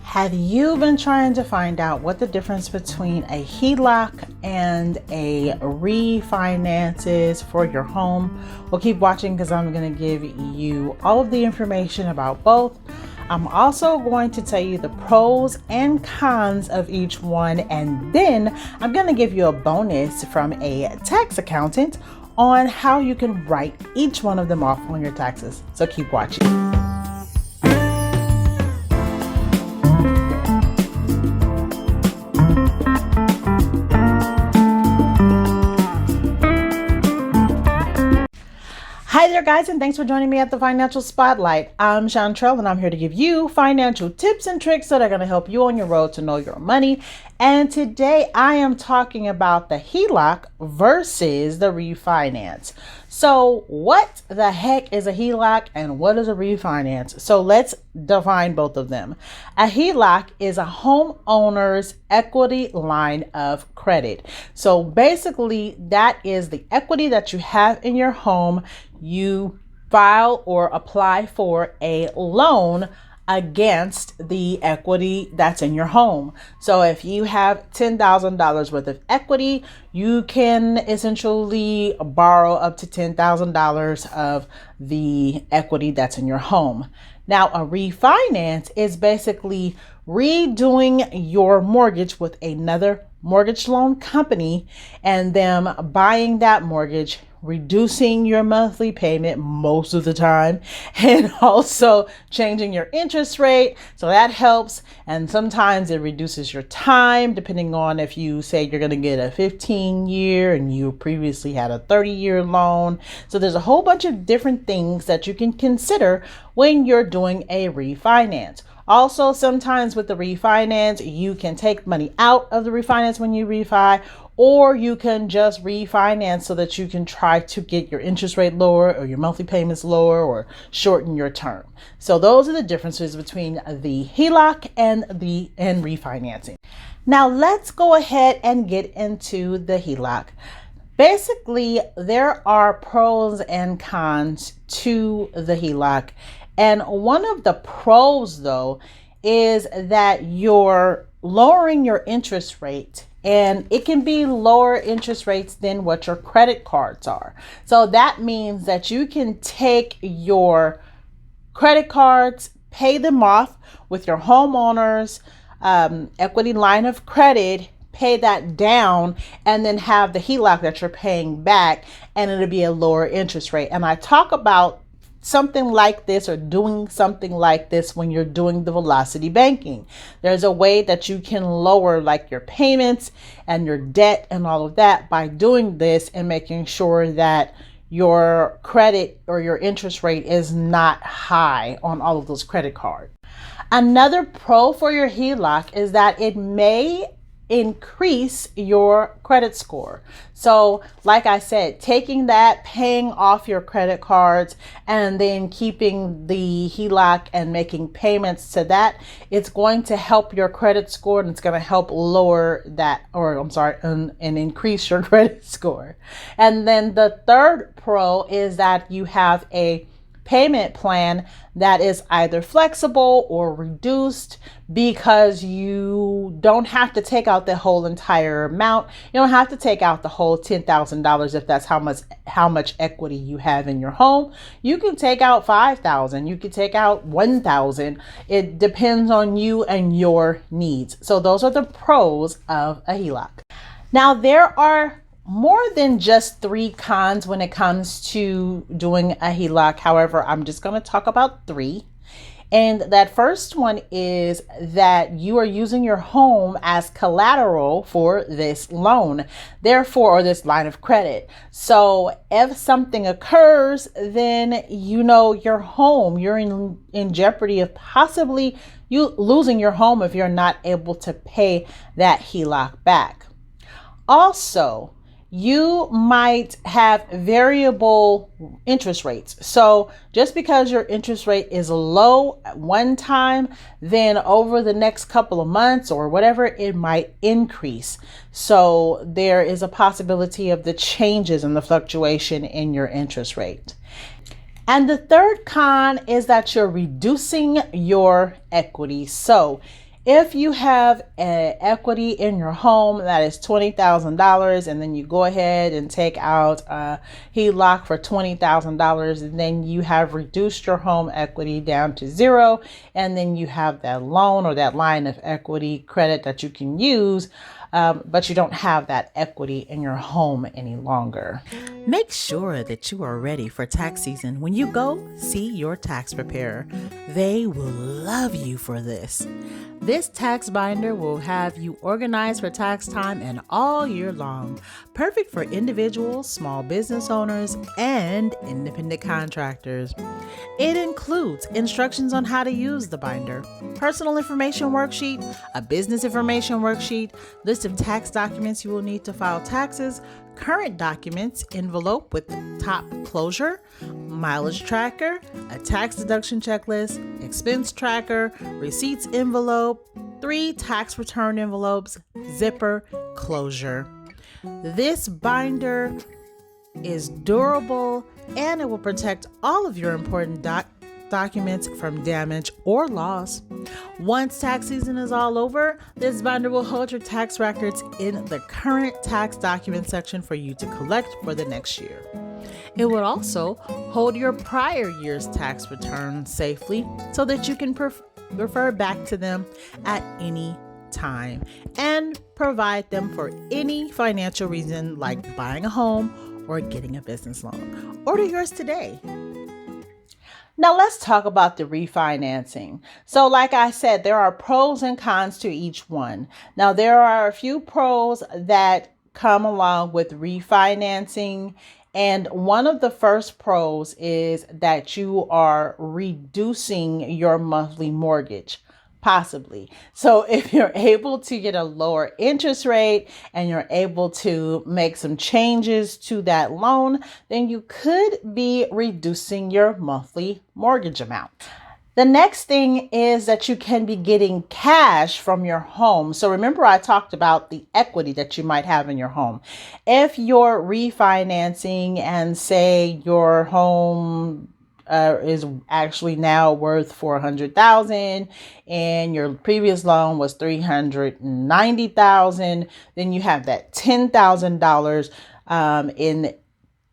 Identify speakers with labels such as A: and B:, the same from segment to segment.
A: Have you been trying to find out what the difference between a HELOC and a refinance is for your home? Well, keep watching because I'm going to give you all of the information about both. I'm also going to tell you the pros and cons of each one, and then I'm going to give you a bonus from a tax accountant on how you can write each one of them off on your taxes. So keep watching. Hi there, guys, and thanks for joining me at the Financial Spotlight. I'm Chantrell, and I'm here to give you financial tips and tricks that are going to help you on your road to know your money. And today I am talking about the HELOC versus the refinance. So what the heck is a HELOC and what is a refinance? So let's define both of them. A HELOC is a homeowner's equity line of credit. So basically that is the equity that you have in your home. You file or apply for a loan against the equity that's in your home. So if you have $10,000 worth of equity, you can essentially borrow up to $10,000 of the equity that's in your home. Now, a refinance is basically redoing your mortgage with another mortgage loan company and them buying that mortgage, reducing your monthly payment most of the time, and also changing your interest rate. So that helps. And sometimes it reduces your time, depending on if you say you're going to get a 15-year and you previously had a 30-year loan. So there's a whole bunch of different things that you can consider when you're doing a refinance. Also, sometimes with the refinance, you can take money out of the refinance when you refi, or you can just refinance so that you can try to get your interest rate lower or your monthly payments lower or shorten your term. So those are the differences between the HELOC and refinancing. Now let's go ahead and get into the HELOC. Basically, there are pros and cons to the HELOC. And one of the pros, though, is that you're lowering your interest rate, and it can be lower interest rates than what your credit cards are. So that means that you can take your credit cards, pay them off with your homeowners equity line of credit, pay that down, and then have the HELOC that you're paying back, and it'll be a lower interest rate. And I talk about something like this or doing something like this when you're doing the velocity banking. There's a way that you can lower like your payments and your debt and all of that by doing this and making sure that your credit or your interest rate is not high on all of those credit cards. Another pro for your HELOC is that it may increase your credit score. So like I said, taking that, paying off your credit cards, and then keeping the HELOC and making payments to that, it's going to help your credit score, and it's going to help lower that, and increase your credit score. And then the third pro is that you have a payment plan that is either flexible or reduced, because you don't have to take out the whole entire amount. You don't have to take out the whole $10,000 if that's how much equity you have in your home. You can take out $5,000. You can take out $1,000. It depends on you and your needs. So those are the pros of a HELOC. Now there are more than just 3 cons when it comes to doing a HELOC. However, I'm just going to talk about 3. And that first one is that you are using your home as collateral for this loan, therefore, or this line of credit. So if something occurs, then your home, you're in jeopardy of possibly you losing your home if you're not able to pay that HELOC back. Also, you might have variable interest rates. So just because your interest rate is low at one time, then over the next couple of months or whatever, it might increase. So there is a possibility of the changes and the fluctuation in your interest rate. And the third con is that you're reducing your equity. So If you have equity in your home that is $20,000, and then you go ahead and take out a HELOC for $20,000, and then you have reduced your home equity down to zero, and then you have that loan or that line of equity credit that you can use, but you don't have that equity in your home any longer.
B: Make sure that you are ready for tax season when you go see your tax preparer. They will love you for this. This tax binder will have you organized for tax time and all year long. Perfect for individuals, small business owners, and independent contractors. It includes instructions on how to use the binder, personal information worksheet, a business information worksheet, list of tax documents you will need to file taxes, current documents, envelope with top closure, mileage tracker, a tax deduction checklist, expense tracker, receipts envelope, 3 tax return envelopes, zipper, closure. This binder is durable and it will protect all of your important documents from damage or loss. Once tax season is all over, this binder will hold your tax records in the current tax document section for you to collect for the next year. It will also hold your prior year's tax returns safely so that you can refer back to them at any time and provide them for any financial reason like buying a home or getting a business loan. Order yours today.
A: Now let's talk about the refinancing. So like I said, there are pros and cons to each one. Now there are a few pros that come along with refinancing. And one of the first pros is that you are reducing your monthly mortgage. Possibly. So if you're able to get a lower interest rate and you're able to make some changes to that loan, then you could be reducing your monthly mortgage amount. The next thing is that you can be getting cash from your home. So remember, I talked about the equity that you might have in your home. If you're refinancing and say your home is actually now worth $400,000 and your previous loan was $390,000, then you have that $10,000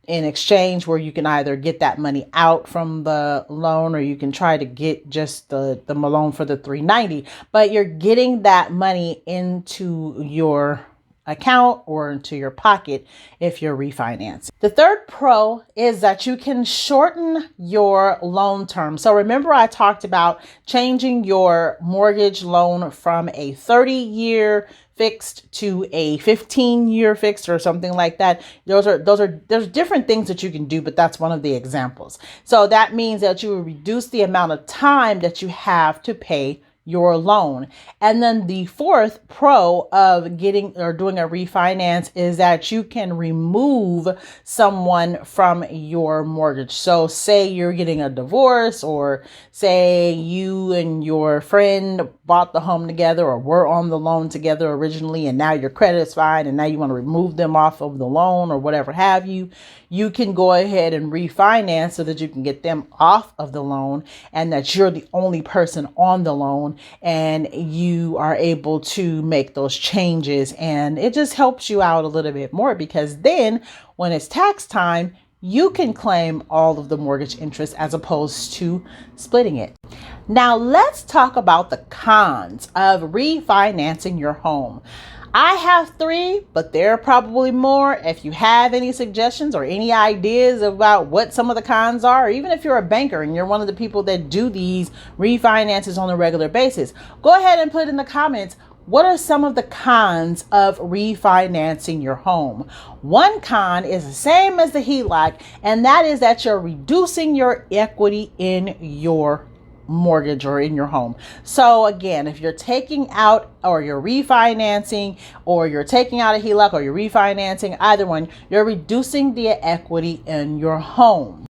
A: in exchange where you can either get that money out from the loan or you can try to get just the loan for the $390,000, but you're getting that money into your account or into your pocket if you're refinancing. The third pro is that you can shorten your loan term. So remember, I talked about changing your mortgage loan from a 30-year fixed to a 15-year fixed or something like that. There's different things that you can do, but that's one of the examples. So that means that you will reduce the amount of time that you have to pay your loan. And then the fourth pro of getting or doing a refinance is that you can remove someone from your mortgage. So say you're getting a divorce, or say you and your friend bought the home together or were on the loan together originally, and now your credit is fine and now you want to remove them off of the loan or whatever have you. You can go ahead and refinance so that you can get them off of the loan and that you're the only person on the loan, and you are able to make those changes, and it just helps you out a little bit more, because then when it's tax time, you can claim all of the mortgage interest as opposed to splitting it. Now let's talk about the cons of refinancing your home. I have 3, but there are probably more. If you have any suggestions or any ideas about what some of the cons are, or even if you're a banker and you're one of the people that do these refinances on a regular basis, go ahead and put in the comments, what are some of the cons of refinancing your home? One con is the same as the HELOC, and that is that you're reducing your equity in your mortgage or in your home. So again, if you're taking out or you're refinancing, or you're taking out a HELOC or you're refinancing, either one, you're reducing the equity in your home.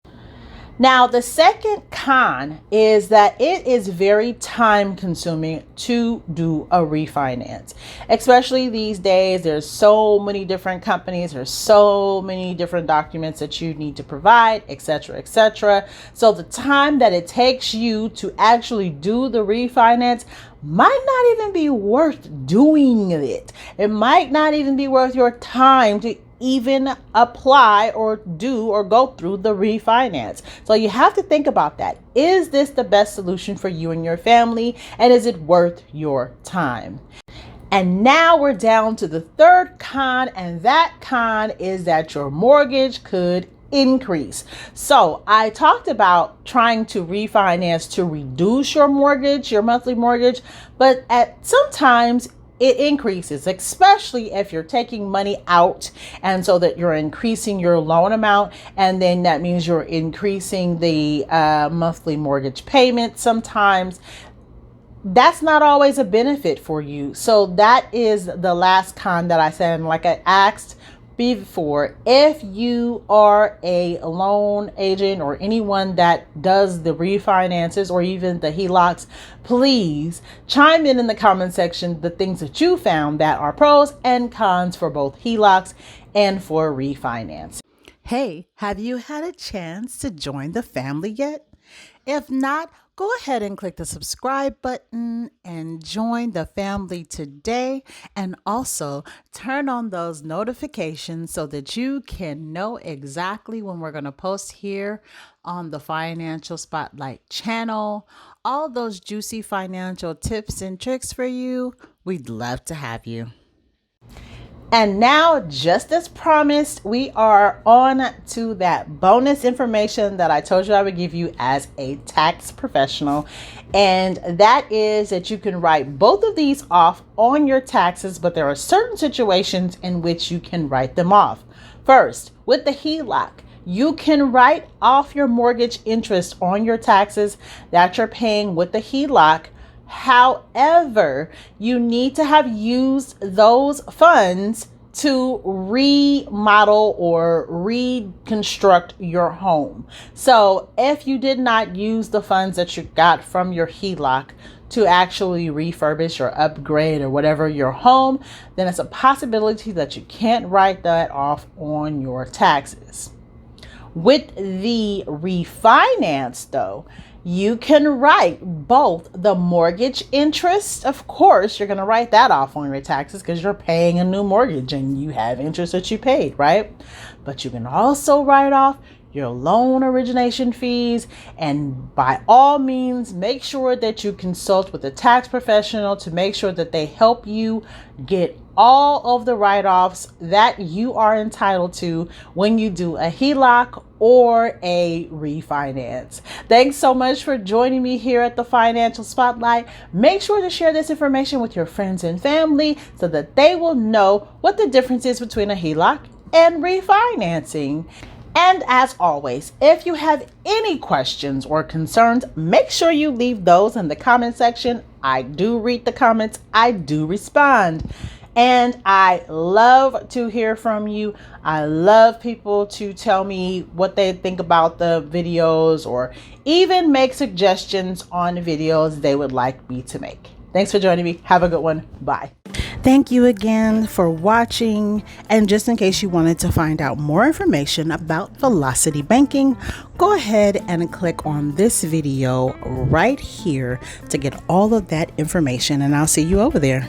A: Now, the second con is that it is very time consuming to do a refinance, especially these days. There's so many different companies, there's so many different documents that you need to provide, etc., etc. So the time that it takes you to actually do the refinance might not even be worth doing it. It might not even be worth your time to even apply or do or go through the refinance. So you have to think about that. Is this the best solution for you and your family? And is it worth your time? And now we're down to the third con, and that con is that your mortgage could increase. So I talked about trying to refinance to reduce your mortgage, your monthly mortgage, but sometimes it increases, especially if you're taking money out, and so that you're increasing your loan amount, and then that means you're increasing the monthly mortgage payment. Sometimes that's not always a benefit for you. So that is the last con that I said. And like I asked before, if you are a loan agent or anyone that does the refinances or even the HELOCs, please chime in the comment section the things that you found that are pros and cons for both HELOCs and for refinance.
B: Hey, have you had a chance to join the family yet? If not, go ahead and click the subscribe button and join the family today. And also turn on those notifications so that you can know exactly when we're going to post here on the Financial Spotlight channel. All those juicy financial tips and tricks for you. We'd love to have you.
A: And now, just as promised, we are on to that bonus information that I told you I would give you as a tax professional. And that is that you can write both of these off on your taxes, but there are certain situations in which you can write them off. First, with the HELOC, you can write off your mortgage interest on your taxes that you're paying with the HELOC. However, you need to have used those funds to remodel or reconstruct your home. So if you did not use the funds that you got from your HELOC to actually refurbish or upgrade or whatever your home, then it's a possibility that you can't write that off on your taxes. With the refinance, though, you can write both the mortgage interest. Of course, you're going to write that off on your taxes because you're paying a new mortgage and you have interest that you paid, right? But you can also write off your loan origination fees. And by all means, make sure that you consult with a tax professional to make sure that they help you get all of the write-offs that you are entitled to when you do a HELOC or a refinance. Thanks so much for joining me here at the Financial Spotlight. Make sure to share this information with your friends and family so that they will know what the difference is between a HELOC and refinancing. And as always, if you have any questions or concerns, make sure you leave those in the comment section. I do read the comments. I do respond. And I love to hear from you. I love people to tell me what they think about the videos or even make suggestions on videos they would like me to make. Thanks for joining me. Have a good one. Bye.
B: Thank you again for watching. And just in case you wanted to find out more information about Velocity Banking, go ahead and click on this video right here to get all of that information. And I'll see you over there.